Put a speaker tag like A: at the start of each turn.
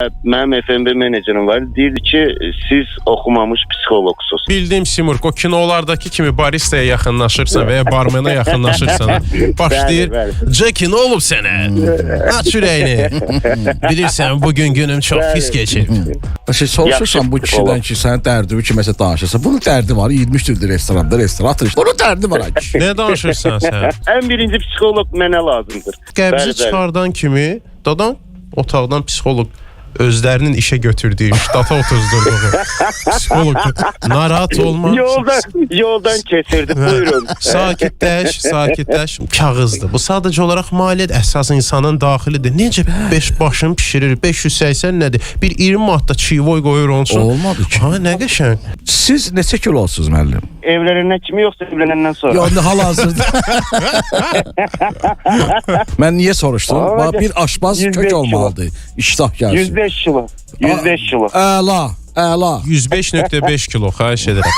A: Mənim FMB menecerim var. Deyirdi ki, siz oxumamış psixoloqsuz.
B: Bildiyim Simurq, o kinolardakı kimi baristaya yaxınlaşırsan və ya barmena yaxınlaşırsan, başlayır, Jackie, nə olub sənə? Aç ürəyini. Bilirsən, bugün günüm çox pis geçib.
C: Soruşursan bu kişidən ki, sənin dərdin ki, məsələn danışırsan, bunun dərdi var, 23-dür restoranda, restoratır. Bunun dərdi var.
B: Nə danışırsan sən?
A: Ən birinci psixoloq mənə lazımdır.
B: Qəbzi çıxardan kimi, dadan otaqdan psixoloq özlərinin işə götürdüyü, ştata otuzdurduğu psixoloq narahat olma.
A: Yoldan keçirdi, buyurun.
B: Sakitləş, kağızdır. Bu sadəcə olaraq maliyyə əsas insanın daxilidir. Necə 5 başını pişirir, 580 nədir? Bir 20 manatda çivoy qoyur onun üçün.
C: Olmadı ki.
B: Ha, nə qəşəng.
C: Siz neçə kilolsunuz müəllim?
A: Evlənəndən kimi yoxsa evlənəndən sonra?
C: Ya hal-hazırda. Mən niyə soruşdum? Bir aşpaz kök olmalıdır. İştah gəlsin.
A: 105 kilo. 105 kilo.
C: Əla.
B: 105.5 kilo, xahiş edirəm.